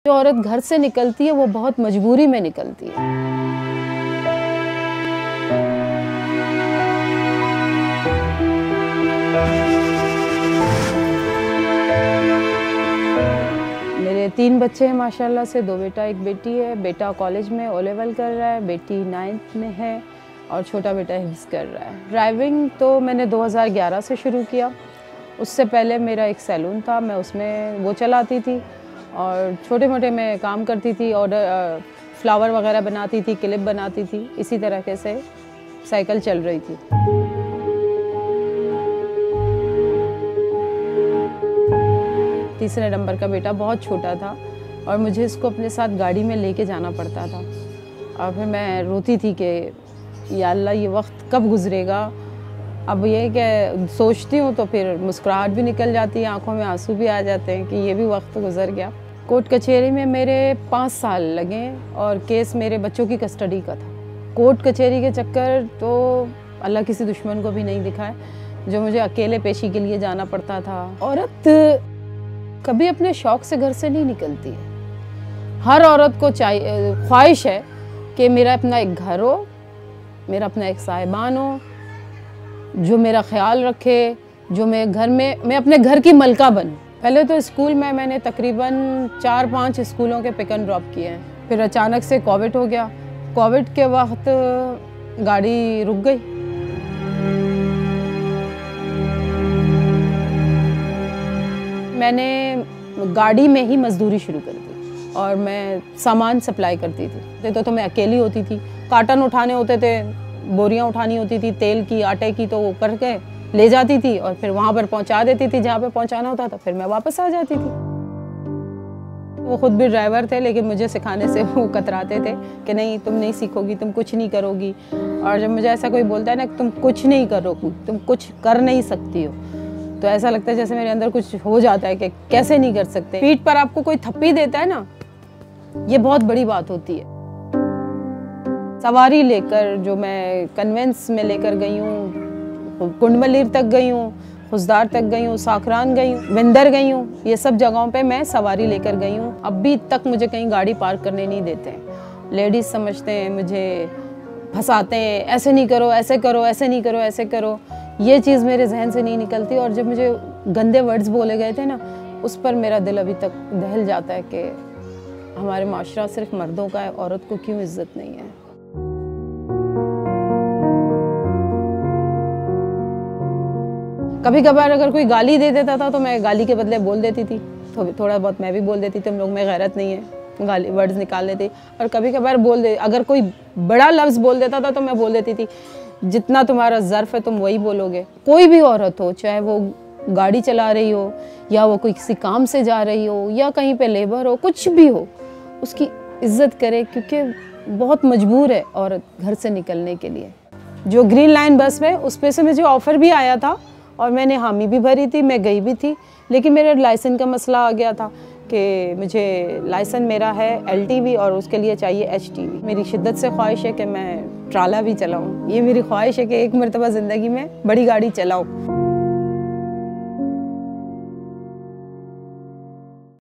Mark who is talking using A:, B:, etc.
A: जो औरत घर से निकलती है वो बहुत मजबूरी में निकलती है। मेरे 3 बच्चे हैं माशाल्लाह से, 2 बेटा 1 बेटी है। बेटा कॉलेज में ओ लेवल कर रहा है, बेटी 9th में है और छोटा बेटा हिफ्ज़ कर रहा है। ड्राइविंग तो मैंने 2011 से शुरू किया। उससे पहले मेरा एक सैलून था, मैं उसमें वो चलाती थी और छोटे मोटे मैं काम करती थी, ऑर्डर फ्लावर वगैरह बनाती थी, क्लिप बनाती थी। इसी तरह से साइकिल चल रही थी। तीसरे नंबर का बेटा बहुत छोटा था और मुझे इसको अपने साथ गाड़ी में लेके जाना पड़ता था और फिर मैं रोती थी कि या अल्लाह ये वक्त कब गुजरेगा। अब ये कि सोचती हूँ तो फिर मुस्कुराहट भी निकल जाती है, आंखों में आंसू भी आ जाते हैं कि ये भी वक्त गुजर गया। कोर्ट कचहरी में मेरे 5 साल लगे और केस मेरे बच्चों की कस्टडी का था। कोर्ट कचहरी के चक्कर तो अल्लाह किसी दुश्मन को भी नहीं दिखाए, जो मुझे अकेले पेशी के लिए जाना पड़ता था। औरत कभी अपने शौक़ से घर से नहीं निकलती है। हर औरत को चाहिए, ख्वाहिश है कि मेरा अपना एक घर हो, मेरा अपना एक साहिबान हो जो मेरा ख्याल रखे, जो मैं अपने घर की मलका बनूं। पहले तो स्कूल में मैंने तकरीबन 4-5 स्कूलों के पिक एंड ड्रॉप किए हैं। फिर अचानक से कोविड हो गया। कोविड के वक्त गाड़ी रुक गई। मैंने गाड़ी में ही मजदूरी शुरू कर दी और मैं सामान सप्लाई करती थी। तो मैं अकेली होती थी, कार्टन उठाने होते थे, बोरियां उठानी होती थी तेल की, आटे की, तो वो करके ले जाती थी और फिर वहाँ पर पहुँचा देती थी जहाँ पे पहुँचाना होता था। फिर मैं वापस आ जाती थी। वो खुद भी ड्राइवर थे लेकिन मुझे सिखाने से वो कतराते थे कि नहीं तुम नहीं सीखोगी, तुम कुछ नहीं करोगी। और जब मुझे ऐसा कोई बोलता है ना तुम कुछ नहीं करोगी, तुम कुछ कर नहीं सकती हो, तो ऐसा लगता है जैसे मेरे अंदर कुछ हो जाता है कि कैसे नहीं कर सकते। पीठ पर आपको कोई थप्पी देता है ना, ये बहुत बड़ी बात होती है। सवारी लेकर जो मैं कन्वेंस में लेकर गई हूँ, कुंडमलीर तक गई हूँ, खुशदार तक गई हूँ, साखरान गई हूँ, विंदर गई हूँ, ये सब जगहों पे मैं सवारी लेकर गई हूँ। अभी तक मुझे कहीं गाड़ी पार्क करने नहीं देते हैं। लेडीज़ समझते हैं, मुझे फंसाते हैं, ऐसे नहीं करो, ऐसे करो, ऐसे नहीं करो, ऐसे करो। ये चीज़ मेरे जहन से नहीं निकलती। और जब मुझे गंदे वर्ड्स बोले गए थे ना, उस पर मेरा दिल अभी तक दहल जाता है कि हमारे माशरा सिर्फ मर्दों का है, औरत को क्यों इज्जत नहीं है। कभी कभार अगर कोई गाली दे देता था तो मैं गाली के बदले बोल देती थी, तो थोड़ा बहुत मैं भी बोल देती थी, तुम लोग में गैरत नहीं है, गाली वर्ड्स निकाल लेती। और कभी कभार अगर कोई बड़ा लफ्ज़ बोल देता था तो मैं बोल देती थी जितना तुम्हारा ज़र्फ है तुम वही बोलोगे। कोई भी औरत हो, चाहे वो गाड़ी चला रही हो या वो कोई किसी काम से जा रही हो या कहीं पे लेबर हो, कुछ भी हो, उसकी इज्जत करे, क्योंकि बहुत मजबूर है औरत घर से निकलने के लिए। जो ग्रीन लाइन बस में उस पे से मुझे ऑफ़र भी आया था और मैंने हामी भी भरी थी, मैं गई भी थी, लेकिन मेरे लाइसेंस का मसला आ गया था कि मुझे लाइसेंस मेरा है LTV और उसके लिए चाहिए HTV। मेरी शिद्दत से ख्वाहिश है कि मैं ट्राला भी चलाऊँ। ये मेरी ख्वाहिश है कि एक मरतबा ज़िंदगी में बड़ी गाड़ी चलाऊँ।